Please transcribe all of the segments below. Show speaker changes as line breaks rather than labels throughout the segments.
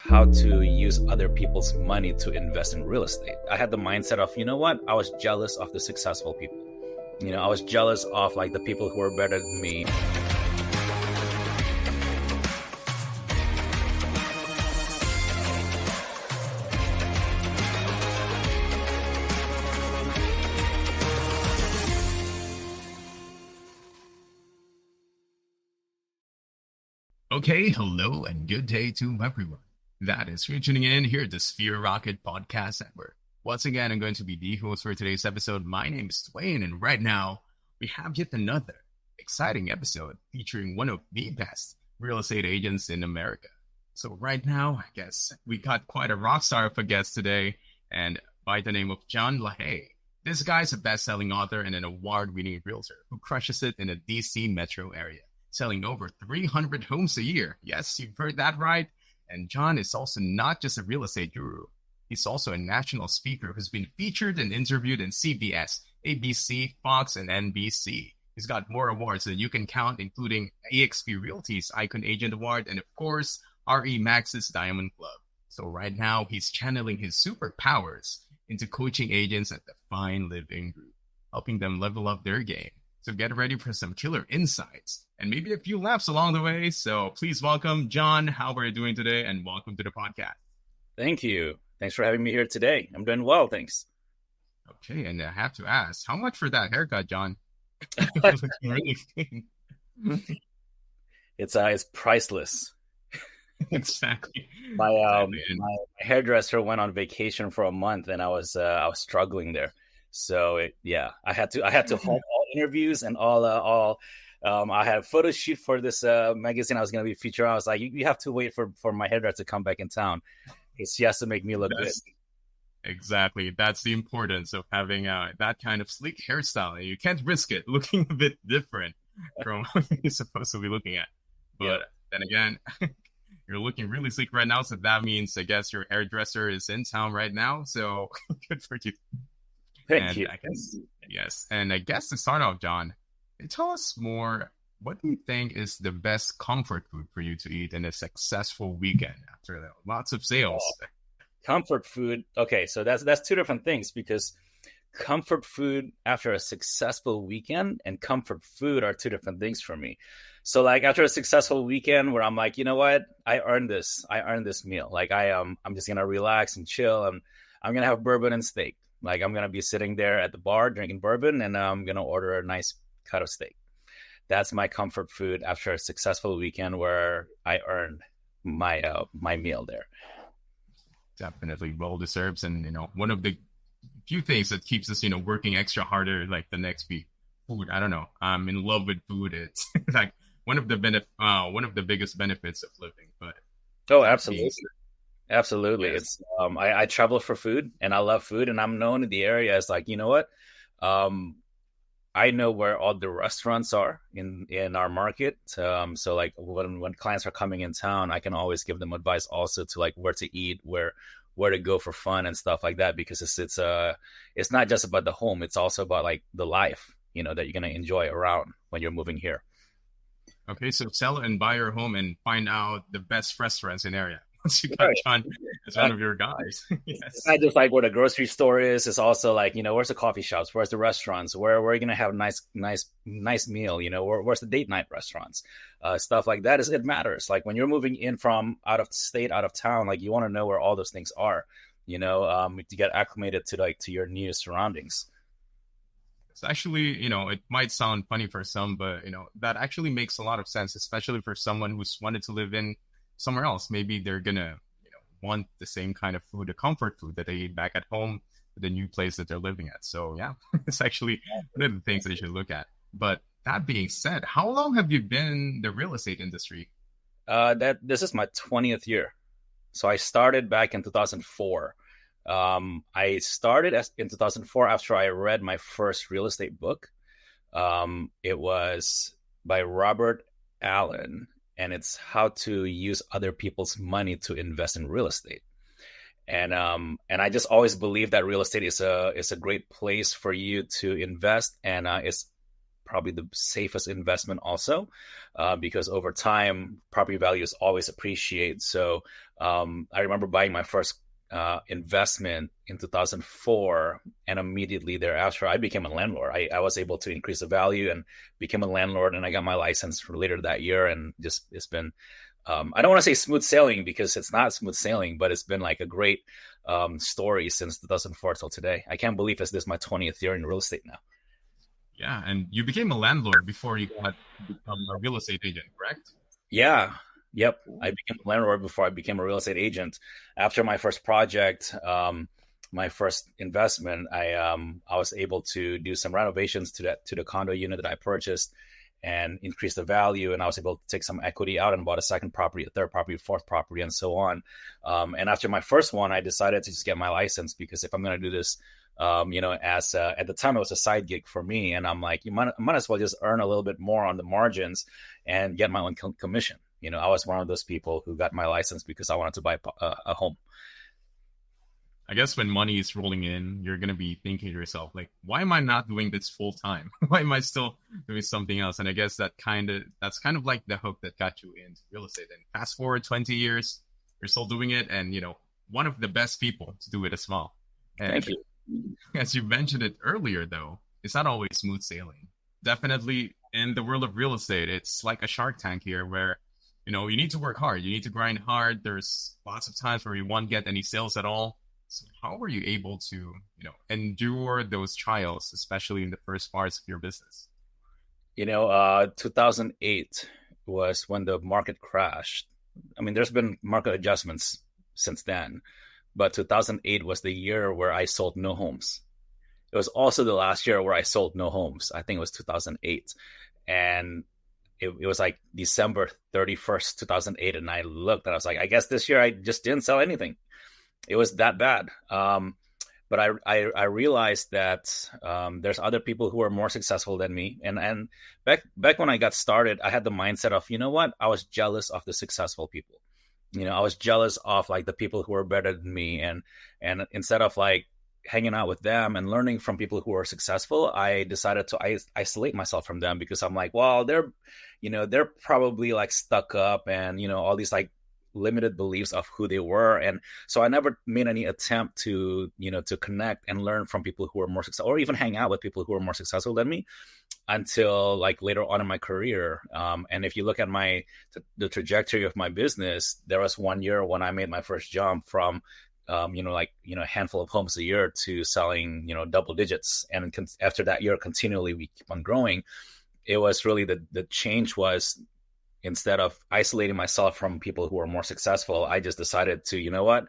how to use other people's money to invest in real estate. I had the mindset of, you know what? I was jealous of the successful people. I was jealous of like the people who were better than me.
Okay, hello and good day to everyone. That is for tuning in here at the Sphere Rocket Podcast Network. Once again, I'm going to be the host for today's episode. My name is Dwayne, and right now we have yet another exciting episode featuring one of the best real estate agents in America. So right now, I guess we got quite a rock star of a guest today, and by the name of John LaHaye. This guy's a best-selling author and an award-winning realtor who crushes it in the DC metro area, selling over 300 homes a year. Yes, you've heard that right. And John is also not just a real estate guru. He's also a national speaker who's been featured and interviewed in CBS, ABC, Fox, and NBC. He's got more awards than you can count, including eXp Realty's Icon Agent Award and, of course, RE Max's Diamond Club. So right now, he's channeling his superpowers into coaching agents at the Fine Living Group, helping them level up their game. So get ready for some killer insights and maybe a few laughs along the way. So please welcome John. How are you doing today? And welcome to the podcast.
Thank you. Thanks for having me here today. I'm doing well, thanks.
Okay, and I have to ask, how much for that haircut, John? Really
it's priceless.
Exactly.
My hairdresser went on vacation for a month, and I was struggling there. So I had to hold all interviews and all. I had a photo shoot for this magazine I was going to be featured on. I was like, you have to wait for my hairdresser to come back in town. She has to make me look good.
Exactly. That's the importance of having that kind of sleek hairstyle. You can't risk it looking a bit different from what you're supposed to be looking at. But then again, you're looking really sleek right now. So that means, I guess, your hairdresser is in town right now. So good for you.
Thank you.
Yes. And I guess to start off, John, tell us more. What do you think is the best comfort food for you to eat in a successful weekend after lots of sales?
Comfort food. Okay, so that's two different things, because comfort food after a successful weekend and comfort food are two different things for me. So like after a successful weekend where I'm like, you know what? I earned this meal. Like I'm just going to relax and chill. I'm going to have bourbon and steak. Like I'm going to be sitting there at the bar drinking bourbon, and I'm going to order a nice cut of steak. That's my comfort food after a successful weekend where I earned my meal there.
Definitely well deserved. And, one of the few things that keeps us, working extra harder like the next week. Food. I don't know. I'm in love with food. It's like one of the biggest benefits of living. But
absolutely. Absolutely. Yes. It's I travel for food, and I love food, and I'm known in the area as like, you know what? I know where all the restaurants are in our market. So like when clients are coming in town, I can always give them advice also to like where to eat, where to go for fun and stuff like that, because it's not just about the home. It's also about like the life, that you're going to enjoy around when you're moving here.
Okay. So sell and buy your home and find out the best restaurants in area. Once you got John as one of your guys. Yes.
It's not just like where the grocery store is. It's also like, where's the coffee shops? Where's the restaurants? Where are you going to have a nice meal? Where's the date night restaurants? Stuff like that it matters. Like when you're moving in from out of state, out of town, like you want to know where all those things are, to get acclimated to your new surroundings.
It's actually, it might sound funny for some, but, that actually makes a lot of sense, especially for someone who's wanted to live in somewhere else. Maybe they're gonna want the same kind of food, the comfort food that they eat back at home, the new place that they're living at. So it's actually one of the things they should look at. But that being said, how long have you been in the real estate industry?
This is my 20th year. So I started back in 2004. I started in 2004 after I read my first real estate book. It was by Robert Allen, and it's how to use other people's money to invest in real estate. And I just always believe that real estate is a great place for you to invest, and it's probably the safest investment also, because over time, property values always appreciate. So I remember buying my first investment in 2004, and immediately thereafter I became a landlord. I was able to increase the value and became a landlord, and I got my license for later that year. And just it's been I don't want to say smooth sailing, because it's not smooth sailing, but it's been like a great story since 2004 till today. I can't believe this is my 20th year in real estate now.
Yeah, and you became a landlord before you got to become a real estate agent, correct?
Yeah. Yep. I became a landlord before I became a real estate agent. After my first project, my first investment, I was able to do some renovations to the condo unit that I purchased and increase the value. And I was able to take some equity out and bought a second property, a third property, a fourth property, and so on. And after my first one, I decided to just get my license, because if I'm going to do this, as at the time it was a side gig for me, and I'm like, might as well just earn a little bit more on the margins and get my own commission. I was one of those people who got my license because I wanted to buy a home.
I guess when money is rolling in, you're going to be thinking to yourself, like, why am I not doing this full time? Why am I still doing something else? And I guess that's kind of like the hook that got you into real estate. And fast forward 20 years, you're still doing it. And, one of the best people to do it as well. And
Thank you.
as you mentioned it earlier, though, it's not always smooth sailing. Definitely in the world of real estate, it's like a Shark Tank here where, you need to work hard. You need to grind hard. There's lots of times where you won't get any sales at all. So how were you able to, endure those trials, especially in the first parts of your business?
2008 was when the market crashed. I mean, there's been market adjustments since then, but 2008 was the year where I sold no homes. It was also the last year where I sold no homes. I think it was 2008. And it was like December 31st, 2008. And I looked and I was like, I guess this year I just didn't sell anything. It was that bad. But I realized that there's other people who are more successful than me. And back when I got started, I had the mindset of, what? I was jealous of the successful people. I was jealous of like the people who were better than me. And instead of like hanging out with them and learning from people who are successful, I decided to isolate myself from them, because I'm like, well, they're probably like stuck up and, all these like limited beliefs of who they were. And so I never made any attempt to connect and learn from people who are more successful, or even hang out with people who are more successful than me, until like later on in my career. And if you look at the trajectory of my business, there was one year when I made my first jump from a handful of homes a year to selling, double digits. And after that year, continually we keep on growing. It was really the change was, instead of isolating myself from people who are more successful, I just decided to,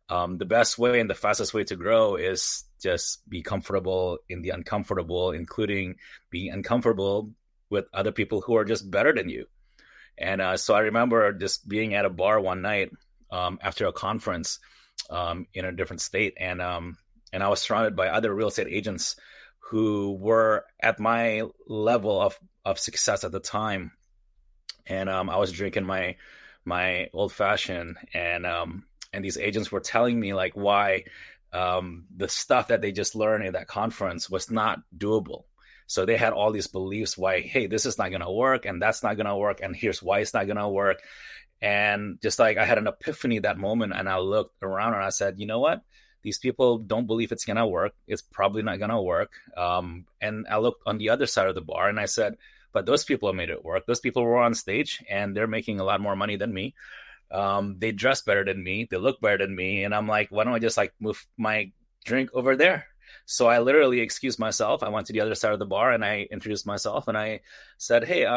the best way and the fastest way to grow is just be comfortable in the uncomfortable, including being uncomfortable with other people who are just better than you. And so I remember just being at a bar one night after a conference in a different state. And I was surrounded by other real estate agents who were at my level of success at the time. And I was drinking my old fashioned, and these agents were telling me like why the stuff that they just learned in that conference was not doable. So they had all these beliefs why, hey, this is not going to work, and that's not going to work, and here's why it's not going to work. And just like I had an epiphany that moment, and I looked around and I said, you know what? These people don't believe it's going to work. It's probably not going to work. And I looked on the other side of the bar and I said, but those people have made it work. Those people were on stage and they're making a lot more money than me. They dress better than me. They look better than me. And I'm like, why don't I just like move my drink over there? So I literally excused myself. I went to the other side of the bar and I introduced myself and I said, hey,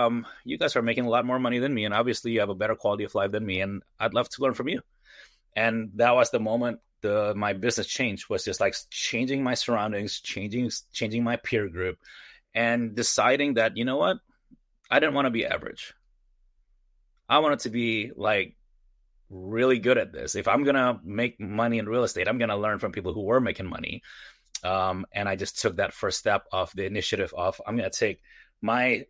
you guys are making a lot more money than me. And obviously you have a better quality of life than me. And I'd love to learn from you. And that was the moment my business change, was just like changing my surroundings, changing my peer group, and deciding that, you know what, I didn't want to be average. I wanted to be like really good at this. If I'm going to make money in real estate, I'm going to learn from people who were making money. And I just took that first step of the initiative of, I'm going to take my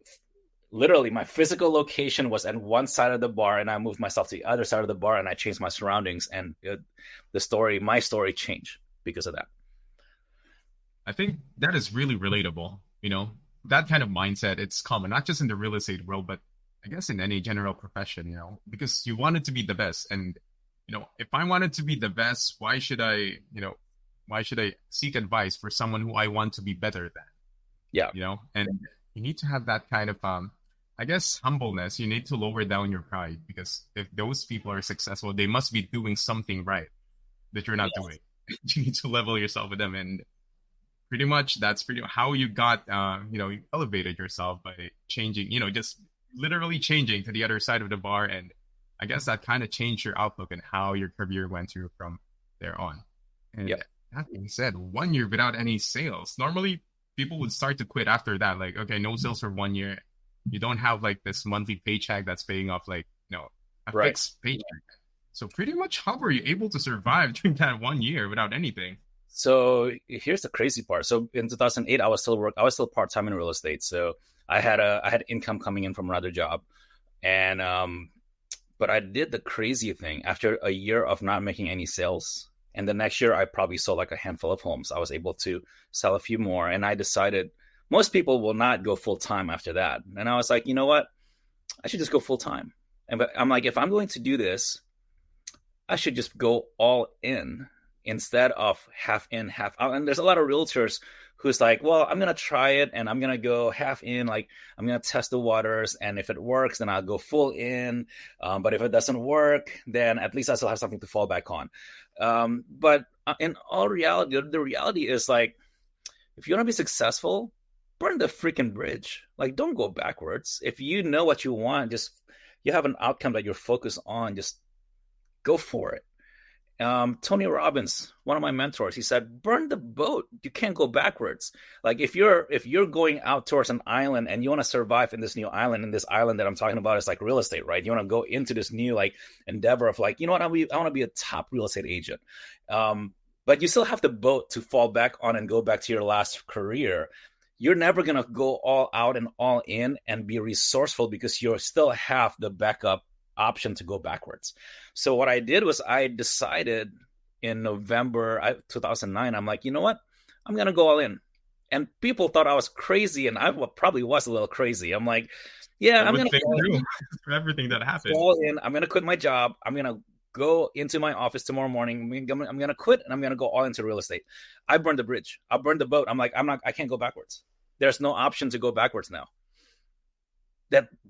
physical location was at one side of the bar and I moved myself to the other side of the bar and I changed my surroundings, and my story changed because of that.
I think that is really relatable. that kind of mindset, it's common, not just in the real estate world, but I guess in any general profession, because you want it to be the best. And, if I wanted to be the best, why should I seek advice for someone who I want to be better than?
Yeah.
And you need to have that kind of, I guess, humbleness. You need to lower down your pride, because if those people are successful, they must be doing something right that you're not doing. You need to level yourself with them. And pretty much that's how you got, you elevated yourself by changing, just literally changing to the other side of the bar. And I guess that kind of changed your outlook and how your career went through from there on. And that being said, 1 year without any sales, normally people would start to quit after that. Like, okay, no sales for 1 year. You don't have like this monthly paycheck that's paying off like, a fixed paycheck. So pretty much how were you able to survive during that 1 year without anything?
So here's the crazy part. So in 2008, I was still part-time in real estate. So I had income coming in from another job. And, but I did the crazy thing after a year of not making any sales. And the next year I probably sold like a handful of homes. I was able to sell a few more. And I decided most people will not go full time after that. And I was like, you know what? I should just go full time. And I'm like, if I'm going to do this, I should just go all in instead of half in, half out. And there's a lot of realtors who's like, well, I'm going to try it and I'm going to go half in, like I'm going to test the waters. And if it works, then I'll go full in. But if it doesn't work, then at least I still have something to fall back on. But in all reality, the reality is like, if you want to be successful, burn the freaking bridge. Like, don't go backwards. If you know what you want, you have an outcome that you're focused on, just go for it. Tony Robbins, one of my mentors, he said, burn the boat. You can't go backwards. Like if you're going out towards an island and you want to survive in this new island, and this island that I'm talking about is like real estate, right? You want to go into this new like endeavor of like, you know what, I want to be a top real estate agent. But you still have the boat to fall back on and go back to your last career. You're never going to go all out and all in and be resourceful because you still have the backup option to go backwards. So what I did was I decided in November 2009, I'm like, you know what? I'm going to go all in. And people thought I was crazy, and I probably was a little crazy. I'm like, yeah, I'm going to go
for everything that happened.
All in. I'm going to quit my job. I'm going to go into my office tomorrow morning. I'm going to quit and I'm going to go all into real estate. I burned the bridge. I burned the boat. I'm like, I can't go backwards. There's no option to go backwards now.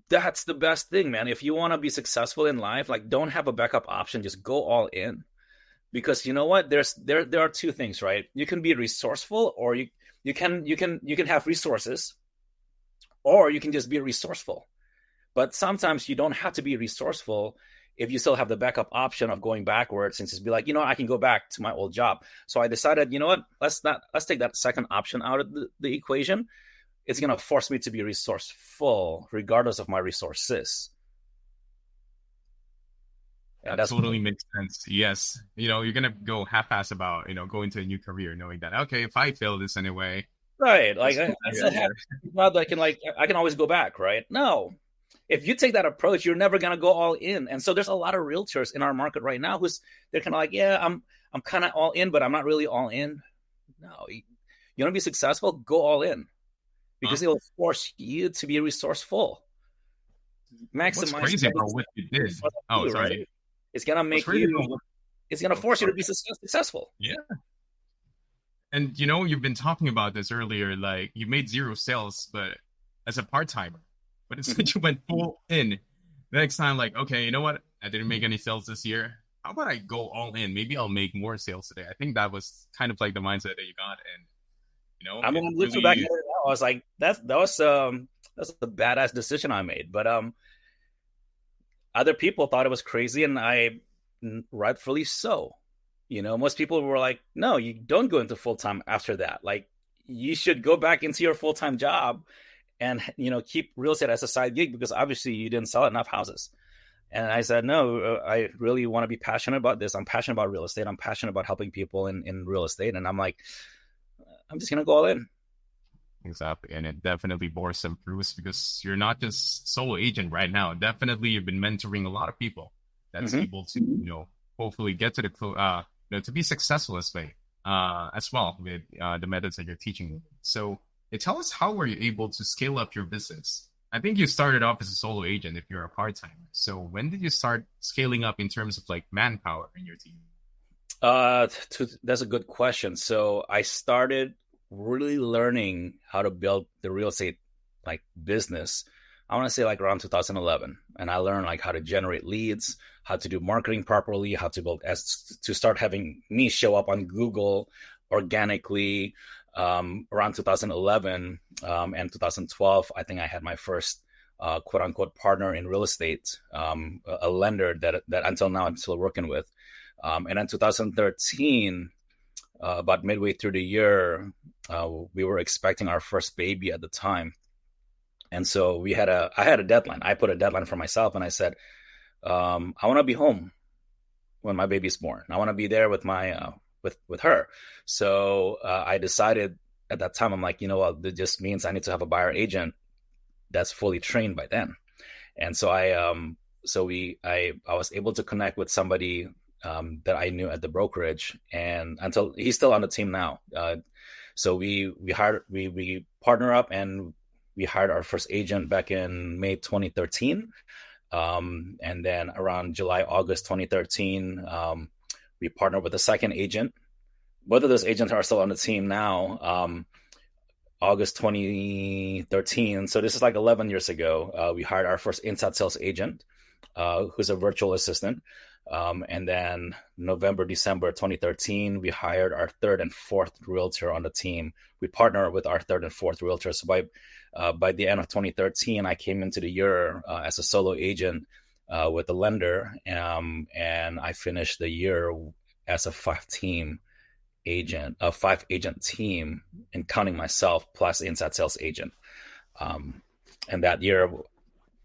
That's the best thing, man. If you want to be successful in life, like don't have a backup option, just go all in. Because you know what? There are two things, right? You can be resourceful, or you can have resources, or you can just be resourceful. But sometimes you don't have to be resourceful if you still have the backup option of going backwards and just be like, you know, I can go back to my old job. So I decided, you know what? Let's take that second option out of the equation. It's going to force me to be resourceful regardless of my resources.
And that totally makes sense. Yes. You're going to go half-ass about, going to a new career, knowing that, okay, if I fail this anyway.
Right. Like I can always go back, right? No. If you take that approach, you're never going to go all in. And so there's a lot of realtors in our market right now they're kind of like, yeah, I'm kind of all in, but I'm not really all in. No, you want to be successful, go all in. Because it will force you to be resourceful.
Maximize. What's crazy about what you did? Oh, sorry. Right?
It's gonna make you. It's gonna force you to be successful.
Yeah. And you've been talking about this earlier. Like you made 0 sales, but as a part timer. But it's that you went full in. The next time, like, okay, you know what? I didn't make any sales this year. How about I go all in? Maybe I'll make more sales today. I think that was kind of like the mindset that you got, and.
I'm looking back at it now. I was like, that's a badass decision I made. But other people thought it was crazy, and I rightfully so. Most people were like, no, you don't go into full time after that. Like, you should go back into your full time job, and keep real estate as a side gig because obviously you didn't sell enough houses. And I said, no, I really want to be passionate about this. I'm passionate about real estate. I'm passionate about helping people in real estate, and I'm like, I'm just going to go all in.
Exactly. And it definitely bore some fruits because you're not just solo agent right now. Definitely you've been mentoring a lot of people that's able to, hopefully get to to be successful as well with the methods that you're teaching. So tell us, how were you able to scale up your business? I think you started off as a solo agent if you're a part-timer. So when did you start scaling up in terms of like manpower in your team?
That's a good question. So I started really learning how to build the real estate like business. I want to say like around 2011, and I learned like how to generate leads, how to do marketing properly, how to build to start having me show up on Google organically. Around 2011 and 2012, I think I had my first quote unquote partner in real estate, a lender that until now I'm still working with. And in 2013, about midway through the year, we were expecting our first baby at the time. And so I had a deadline. I put a deadline for myself, and I said, I want to be home when my baby's born. I want to be there with my, with her. So I decided at that time, I'm like, you know what, it just means I need to have a buyer agent that's fully trained by then. And so I was able to connect with somebody that I knew at the brokerage, and until he's still on the team now. So we partner up, and we hired our first agent back in May 2013. And then around July, August 2013, we partnered with a second agent. Both of those agents are still on the team now. August 2013. So this is like 11 years ago. We hired our first inside sales agent, who's a virtual assistant. And then November, December 2013, we hired our third and fourth realtor on the team. We partnered with our third and fourth realtor. So by the end of 2013, I came into the year as a solo agent with a lender, and I finished the year as a five agent team, and counting myself plus inside sales agent. And that year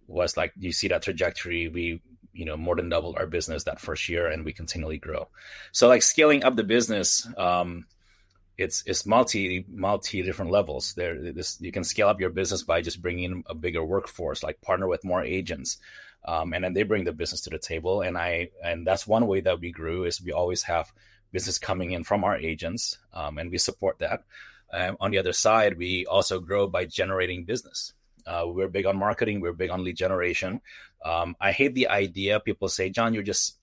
was like, you see that trajectory. We more than doubled our business that first year, and we continually grow. So like scaling up the business, it's multi different levels. You can scale up your business by just bringing in a bigger workforce, like partner with more agents, and then they bring the business to the table. And that's one way that we grew, is we always have business coming in from our agents, and we support that. On the other side, we also grow by generating business. We're big on marketing. We're big on lead generation. I hate the idea. People say, John, you're just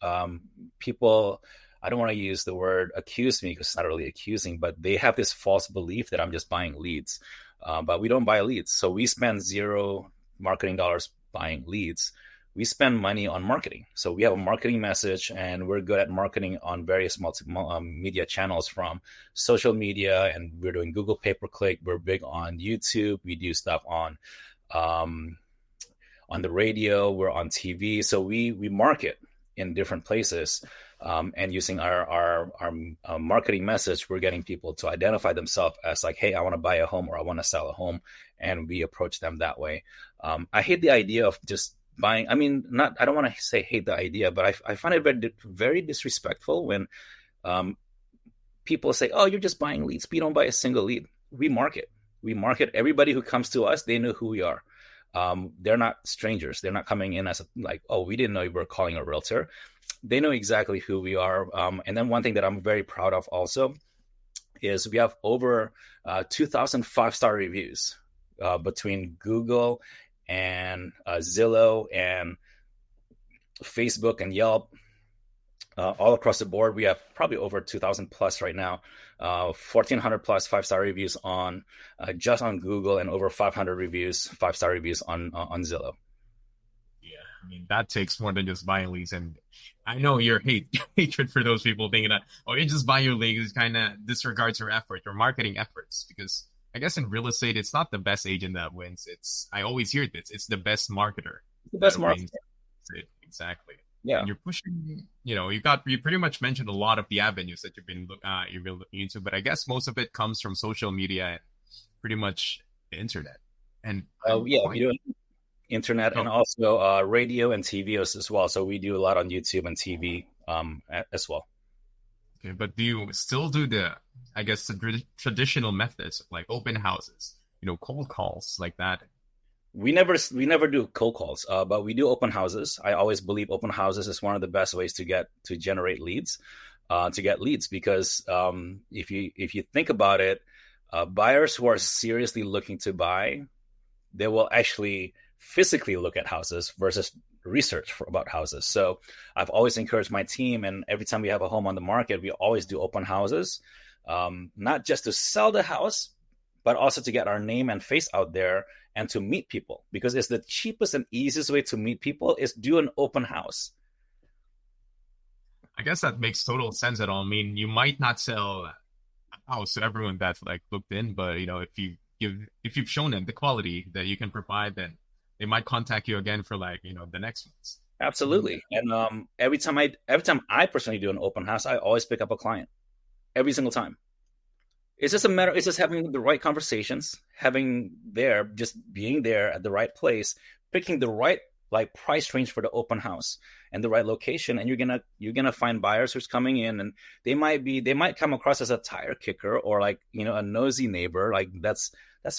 people. I don't want to use the word accuse me, because it's not really accusing, but they have this false belief that I'm just buying leads. But we don't buy leads. So we spend zero marketing dollars buying leads. We spend money on marketing. So we have a marketing message, and we're good at marketing on various media channels, from social media, and we're doing Google pay-per-click. We're big on YouTube. We do stuff on the radio. We're on TV. So we market in different places, and using our marketing message, we're getting people to identify themselves as like, hey, I want to buy a home, or I want to sell a home, and we approach them that way. I hate the idea of just buying. I mean, I don't want to say hate the idea, but I find it very, very disrespectful when people say, oh, you're just buying leads. We don't buy a single lead. We market. Everybody who comes to us, they know who we are. They're not strangers. They're not coming in as like, oh, we didn't know you were calling a realtor. They know exactly who we are. And then one thing that I'm very proud of also is we have over 2,000 5-star reviews between Google and Zillow and Facebook and Yelp. All across the board, we have probably over 2,000 plus right now, 1,400 plus 5-star reviews on just on Google, and over 500 reviews, 5-star reviews on Zillow.
Yeah, I mean, that takes more than just buying leads. And I know your hatred for those people thinking that, oh, you just buy your leads, kind of disregards your effort, your marketing efforts. Because I guess in real estate, it's not the best agent that wins. I always hear this. It's the best marketer.
The best marketer.
Exactly.
Yeah.
And you're pushing, you pretty much mentioned a lot of the avenues that you've been looking into, but I guess most of it comes from social media and pretty much the internet. And
we do internet and also radio and TV as well. So we do a lot on YouTube and TV as well.
Okay, but do you still do the traditional methods like open houses, cold calls like that?
We never do cold calls, but we do open houses. I always believe open houses is one of the best ways to generate leads, because if you think about it, Buyers who are seriously looking to buy, they will actually physically look at houses versus research about houses. So I've always encouraged my team, and every time we have a home on the market, we always do open houses, not just to sell the house, but also to get our name and face out there and to meet people, because it's the cheapest and easiest way to meet people is do an open house.
I guess that makes total sense at all. I mean, you might not sell a house to everyone that's like looked in, but if you've shown them the quality that you can provide, then they might contact you again for like, the next ones.
Absolutely. And every time I personally do an open house, I always pick up a client every single time. It's just having the right conversations, just being there at the right place, picking the right like price range for the open house and the right location. And you're gonna find buyers who's coming in, and they might come across as a tire kicker or like, a nosy neighbor. Like that's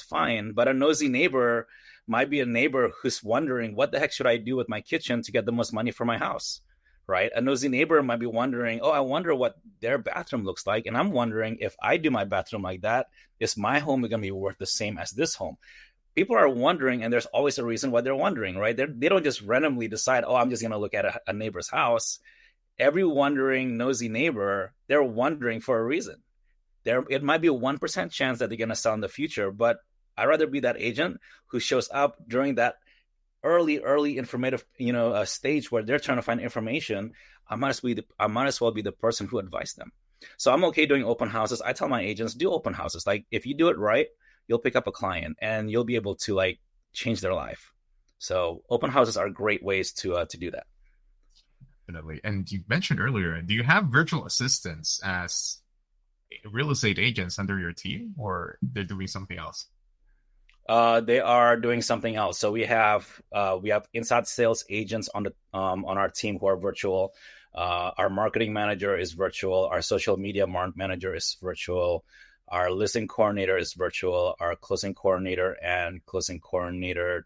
fine. But a nosy neighbor might be a neighbor who's wondering, what the heck should I do with my kitchen to get the most money for my house? Right? A nosy neighbor might be wondering, oh, I wonder what their bathroom looks like. And I'm wondering, if I do my bathroom like that, is my home going to be worth the same as this home? People are wondering, and there's always a reason why they're wondering, right? They don't just randomly decide, oh, I'm just going to look at a neighbor's house. Every wondering, nosy neighbor, they're wondering for a reason. It might be a 1% chance that they're going to sell in the future, but I'd rather be that agent who shows up during that early informative stage where they're trying to find information. I might as well be the person who advised them. So I'm okay doing open houses. I tell my agents, do open houses. Like, if you do it right, you'll pick up a client and you'll be able to like change their life. So open houses are great ways to do that.
Definitely. And you mentioned earlier, do you have virtual assistants as real estate agents under your team, or they're doing something else?
They are doing something else. So we have inside sales agents on our team who are virtual. Our marketing manager is virtual. Our social media manager is virtual. Our listing coordinator is virtual. Our closing coordinator and closing coordinator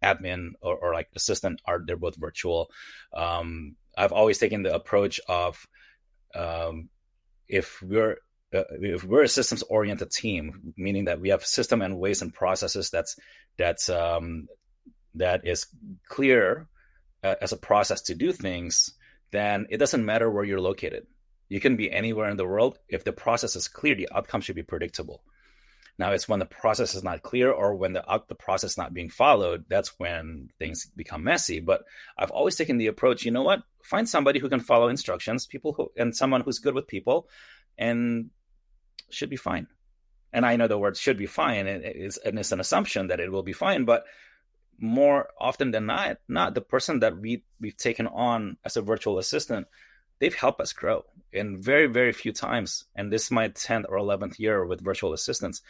admin or like assistant they're both virtual. I've always taken the approach of if we're a systems-oriented team, meaning that we have system and ways and processes that is clear as a process to do things, then it doesn't matter where you're located. You can be anywhere in the world. If the process is clear, the outcome should be predictable. Now, it's when the process is not clear or when the process is not being followed, that's when things become messy. But I've always taken the approach, you know what? Find somebody who can follow instructions, and someone who's good with people, and should be fine. And I know the word should be fine, and it's an assumption that it will be fine. But more often than not the person that we've taken on as a virtual assistant, they've helped us grow in very, very few times. And this is my 10th or 11th year with virtual assistants.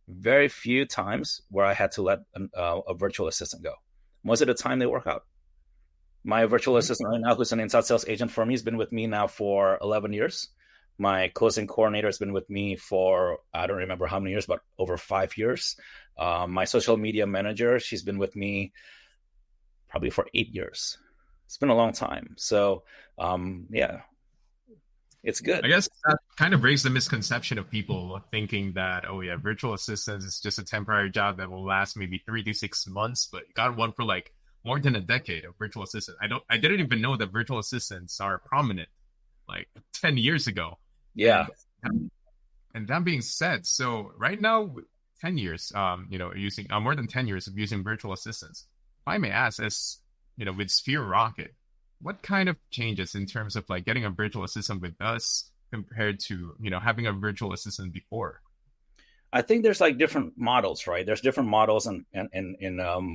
Very few times where I had to let a virtual assistant go. Most of the time they work out. My virtual assistant right now, who's an inside sales agent for me, has been with me now for 11 years. My closing coordinator has been with me for, I don't remember how many years, but over 5 years. My social media manager, she's been with me probably for 8 years. It's been a long time. So, yeah, it's good.
I guess that kind of raised the misconception of people thinking that, oh yeah, virtual assistants is just a temporary job that will last maybe 3 to 6 months, but you got one for like more than a decade of virtual assistant. I didn't even know that virtual assistants are prominent like 10 years ago.
Yeah.
And that being said, so right now, 10 years, using more than 10 years of using virtual assistants. If I may ask, as with Sphere Rocket, what kind of changes in terms of like getting a virtual assistant with us compared to, having a virtual assistant before?
I think there's like different models, right? There's different models in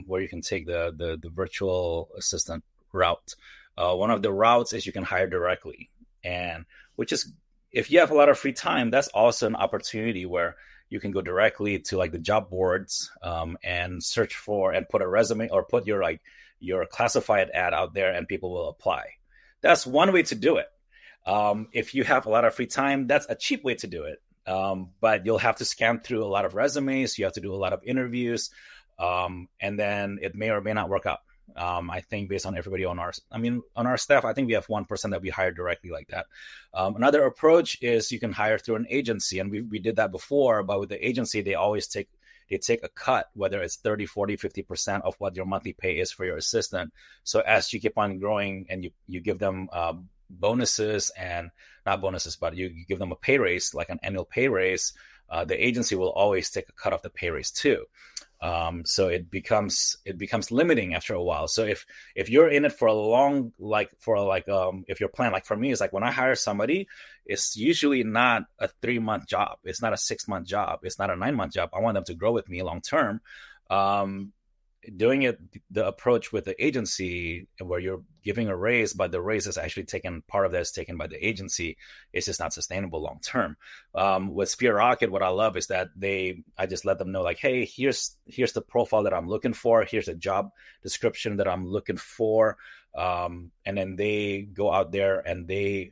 where you can take the virtual assistant route. One of the routes is you can hire directly, and which is, if you have a lot of free time, that's also an opportunity where you can go directly to like the job boards and search for and put a resume or put your classified ad out there, and people will apply. That's one way to do it. If you have a lot of free time, that's a cheap way to do it. But you'll have to scan through a lot of resumes. You have to do a lot of interviews, and then it may or may not work out. I think based on everybody on our staff, I think we have one person that we hired directly like that. Another approach is you can hire through an agency, and we did that before, but with the agency, they take a cut, whether it's 30, 40, 50% of what your monthly pay is for your assistant. So as you keep on growing and you give them bonuses, and not bonuses, but you give them a pay raise, like an annual pay raise, the agency will always take a cut off the pay raise too. So it becomes limiting after a while. So if you're in it for a long, if your plan, like for me, is like when I hire somebody, it's usually not a 3-month job. It's not a 6-month job. It's not a 9-month job. I want them to grow with me long term. Doing it, the approach with the agency where you're giving a raise, but the raise is actually part of that is taken by the agency, it's just not sustainable long term. With Sphere Rocket, what I love is that I just let them know, like, hey, here's the profile that I'm looking for. Here's the job description that I'm looking for. And then they go out there and they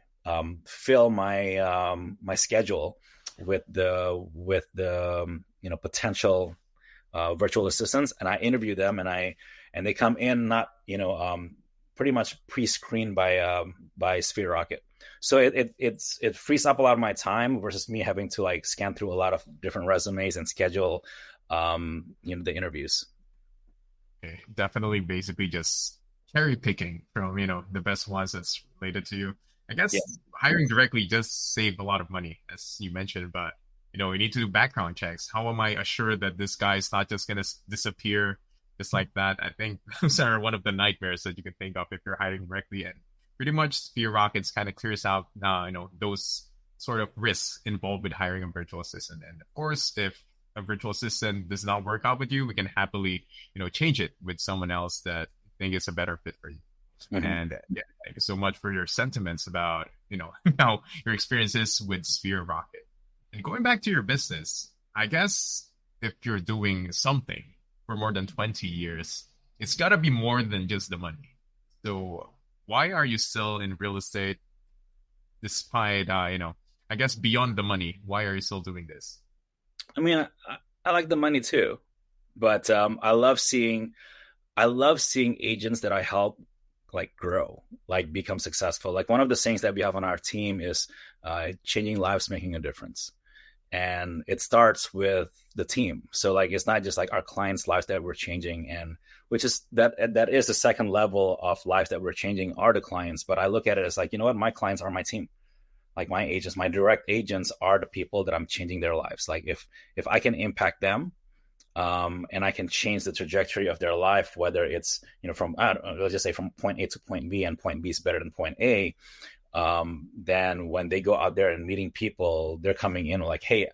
fill my schedule with the potential virtual assistants, and I interview them, and they come in not pretty much pre-screened by Sphere Rocket. So it frees up a lot of my time versus me having to like scan through a lot of different resumes and schedule the interviews.
Okay, definitely, basically just cherry picking from the best ones that's related to you. I guess hiring directly does save a lot of money, as you mentioned, but we need to do background checks. How am I assured that this guy is not just going to disappear just like that? I think those are one of the nightmares that you can think of if you're hiring directly. And pretty much Sphere Rockets kind of clears out, those sort of risks involved with hiring a virtual assistant. And of course, if a virtual assistant does not work out with you, we can happily, change it with someone else that think is a better fit for you. Mm-hmm. And thank you so much for your sentiments about, how your experiences with Sphere Rocket. And going back to your business, I guess if you're doing something for more than 20 years, it's got to be more than just the money. So why are you still in real estate despite, I guess beyond the money? Why are you still doing this?
I mean, I like the money too, but I love seeing agents that I help like grow, like become successful. Like one of the things that we have on our team is changing lives, making a difference. And it starts with the team. So like, it's not just like our clients' lives that we're changing, and which is that is the second level of lives that we're changing are the clients. But I look at it as like, you know what, my clients are my team. Like my agents, my direct agents are the people that I'm changing their lives. Like if I can impact them, and I can change the trajectory of their life, whether it's, from, let's just say from point A to point B, and point B is better than point A. Then when they go out there and meeting people, they're coming in like, hey,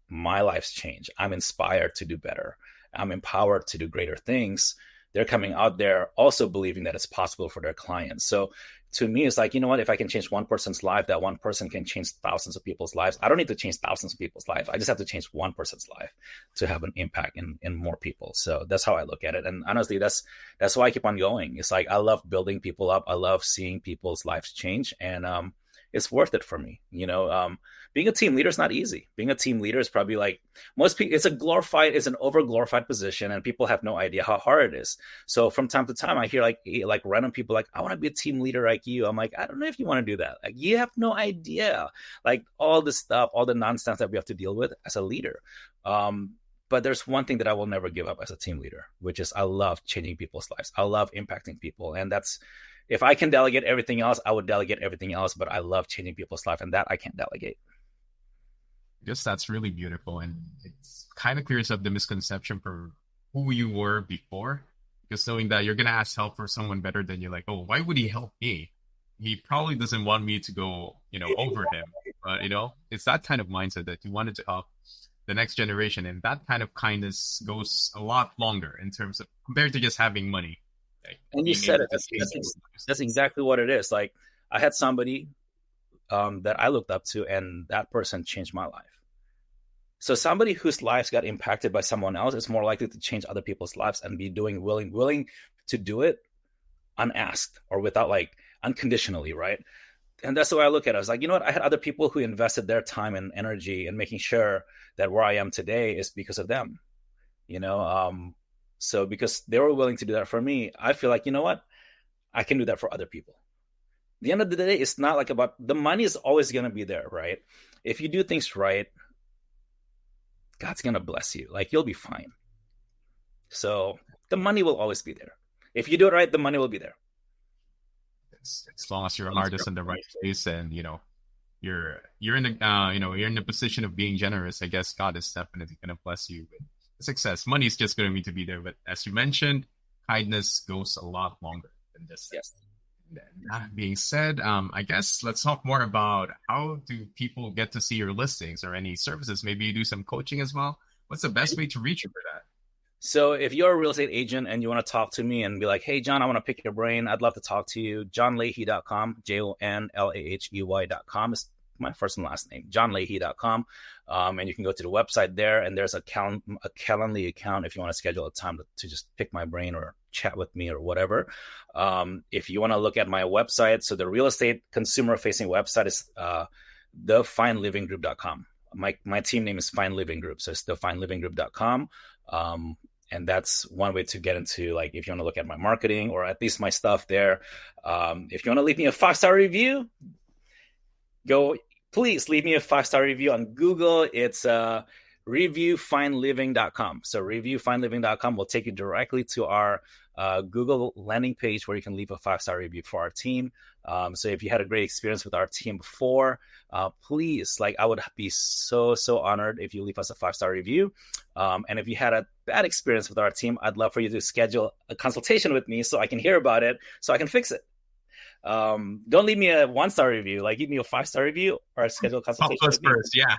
my life's changed. I'm inspired to do better. I'm empowered to do greater things. They're coming out there also believing that it's possible for their clients. So to me, it's like, you know what, if I can change one person's life, that one person can change thousands of people's lives. I don't need to change thousands of people's lives. I just have to change one person's life to have an impact in more people. So that's how I look at it. And honestly, that's why I keep on going. It's like, I love building people up. I love seeing people's lives change. And it's worth it for me. Being a team leader is not easy. Being a team leader is probably like most people, it's an over glorified position, and people have no idea how hard it is. So from time to time, I hear like random people like, I want to be a team leader like you. I'm like, I don't know if you want to do that. Like, you have no idea, like all the stuff, all the nonsense that we have to deal with as a leader. But there's one thing that I will never give up as a team leader, which is I love changing people's lives. I love impacting people. And if I can delegate everything else, I would delegate everything else, but I love changing people's life, and that I can't delegate.
I guess that's really beautiful, and it's kind of clears up the misconception for who you were before, because knowing that you're going to ask help for someone better than you, like, oh, why would he help me? He probably doesn't want me to go, over him. But, it's that kind of mindset that you wanted to help the next generation, and that kind of kindness goes a lot longer in terms of compared to just having money.
And you said it. That's exactly what it is. Like, I had somebody that I looked up to, and that person changed my life. So somebody whose lives got impacted by someone else is more likely to change other people's lives and be willing to do it unasked or without, like, unconditionally, right? And that's the way I look at it. I was like, you know what? I had other people who invested their time and energy in making sure that where I am today is because of them. So because they were willing to do that for me, I feel like, you know what? I can do that for other people. At the end of the day, it's not like about the money is always going to be there, right? If you do things right, God's going to bless you. Like you'll be fine. So the money will always be there. If you do it right, the money will be there.
As long as your heart is in the right place, and you're in the you're in the position of being generous, I guess God is definitely going to bless you with success. Money is just going to need to be there, but as you mentioned, kindness goes a lot longer than this.
Yes.
That being said, I guess let's talk more about how do people get to see your listings or any services. Maybe you do some coaching as well. What's the best way to reach you for that?
So if you're a real estate agent and you want to talk to me and be like, hey, John, I want to pick your brain, I'd love to talk to you. JohnLahey.com, JONLAHEY.com is my first and last name, JohnLahey.com. And you can go to the website there, and there's a Calendly account if you want to schedule a time to just pick my brain or chat with me or whatever. If you want to look at my website, so the real estate consumer-facing website is thefinelivinggroup.com. My team name is Fine Living Group, so it's thefinelivinggroup.com. And that's one way to get into, like, if you want to look at my marketing or at least my stuff there. If you want to leave me a 5-star review, please leave me a 5-star review on Google. It's reviewfineliving.com. So reviewfineliving.com will take you directly to our Google landing page where you can leave a 5-star review for our team. So if you had a great experience with our team before, please, I would be so honored if you leave us a 5-star review. And if you had a bad experience with our team, I'd love for you to schedule a consultation with me so I can hear about it, so I can fix it. Don't leave me a 1-star review. Give me a 5-star review or a schedule consultation.
Talk first, yeah.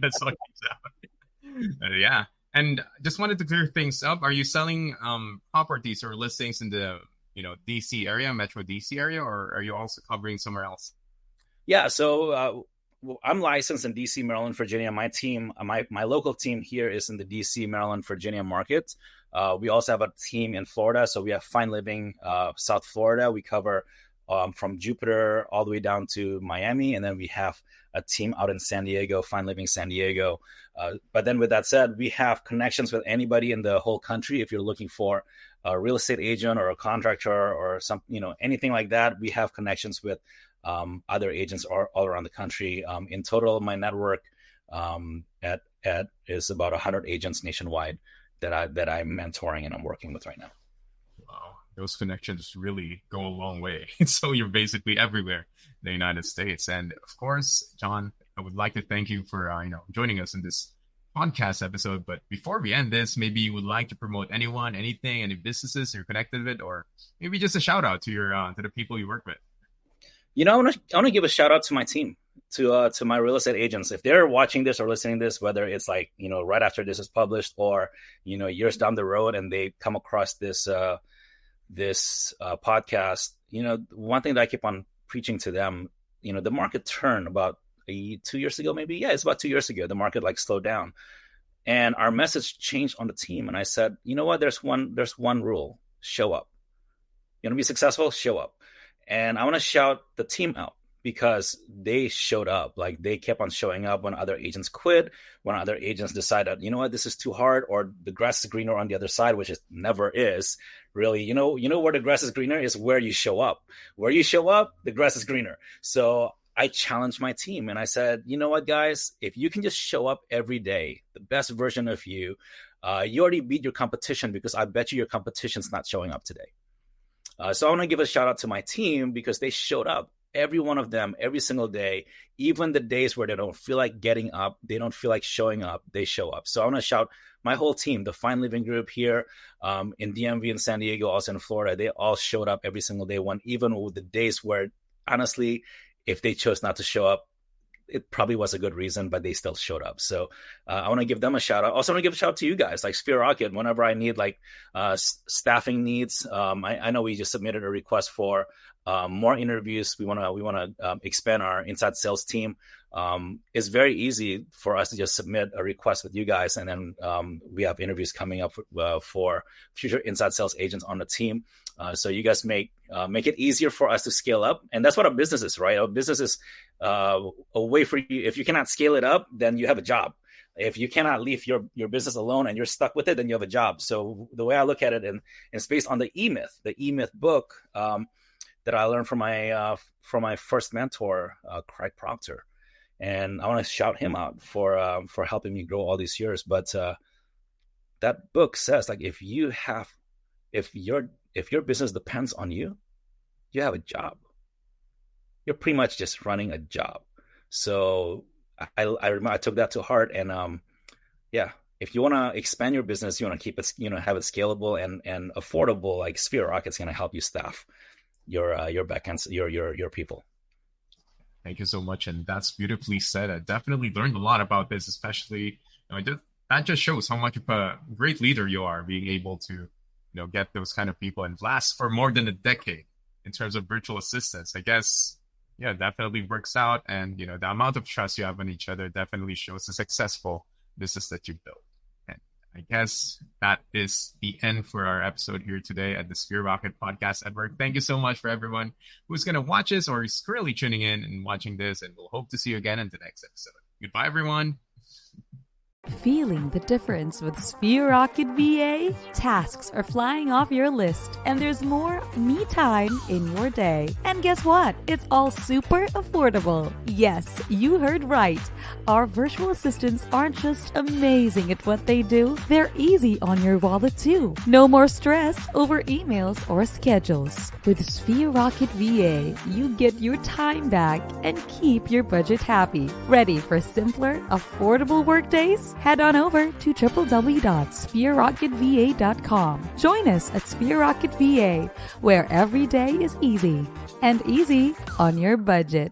That's what yeah. And just wanted to clear things up. Are you selling properties or listings in the DC area, Metro DC area, or are you also covering somewhere else?
Yeah, so I'm licensed in DC, Maryland, Virginia. My team, my local team here is in the DC, Maryland, Virginia market. We also have a team in Florida. So we have Fine Living South Florida. We cover from Jupiter all the way down to Miami. And then we have a team out in San Diego, Fine Living San Diego. But then with that said, we have connections with anybody in the whole country. If you're looking for a real estate agent or a contractor or anything like that, we have connections with other agents all around the country. In total, my network is about 100 agents nationwide that I'm mentoring and I'm working with right now.
Wow, those connections really go a long way. So you're basically everywhere in the United States. And of course, John, I would like to thank you for joining us in this podcast episode. But before we end this, maybe you would like to promote anyone, anything, any businesses you're connected with, or maybe just a shout out to your to the people you work with.
I want to give a shout out to my team, to my real estate agents. If they're watching this or listening to this, whether it's right after this is published or years down the road, and they come across this podcast, one thing that I keep on preaching to them, the market turned about 2 years ago, maybe. Yeah, it's about 2 years ago. The market slowed down, and our message changed on the team. And I said, you know what? There's one rule: show up. You want to be successful? Show up. And I want to shout the team out because they showed up. They kept on showing up when other agents quit, when other agents decided, you know what, this is too hard, or the grass is greener on the other side, which it never is. Really, where the grass is greener is where you show up. Where you show up, the grass is greener. So I challenged my team and I said, you know what, guys, if you can just show up every day, the best version of you, you already beat your competition, because I bet you your competition's not showing up today. So I want to give a shout out to my team because they showed up, every one of them, every single day, even the days where they don't feel like getting up, they don't feel like showing up, they show up. So I want to shout my whole team, the Fine Living Group here in DMV and San Diego, also in Florida. They all showed up every single day, even with the days where, honestly, if they chose not to show up, it probably was a good reason, but they still showed up. So I want to give them a shout out. Also want to give a shout out to you guys, like Sphere Rocket. Whenever I need staffing needs, I know we just submitted a request for more interviews. We want to expand our inside sales team. It's very easy for us to just submit a request with you guys, and then we have interviews coming up for future inside sales agents on the team. So you guys make it easier for us to scale up, and that's what our business is, right? Our business is a way for you. If you cannot scale it up, then you have a job. If you cannot leave your business alone and you're stuck with it, then you have a job. So the way I look at it, and it's based on the E-Myth book that I learned from my first mentor, Craig Proctor. And I want to shout him out for helping me grow all these years. But that book says, like, if your business depends on you, you have a job. You're pretty much just running a job. So I remember I took that to heart. And if you want to expand your business, you want to keep it, have it scalable and affordable. Like Sphere Rocket's going to help you staff your backend, your people.
Thank you so much. And that's beautifully said. I definitely learned a lot about this, especially, that just shows how much of a great leader you are, being able to, get those kind of people and last for more than a decade in terms of virtual assistants. I guess, definitely works out. And, the amount of trust you have in each other definitely shows the successful business that you built. And I guess that is the end for our episode here today at the Sphere Rocket Podcast Network. Thank you so much for everyone who's going to watch this or is currently tuning in and watching this. And we'll hope to see you again in the next episode. Goodbye, everyone.
Feeling the difference with Sphere Rocket VA? Tasks are flying off your list, and there's more me time in your day. And guess what? It's all super affordable. Yes, you heard right. Our virtual assistants aren't just amazing at what they do, they're easy on your wallet too. No more stress over emails or schedules. With Sphere Rocket VA, you get your time back and keep your budget happy. Ready for simpler, affordable workdays? Head on over to www.sphererocketva.com. Join us at Sphere Rocket VA, where every day is easy and easy on your budget.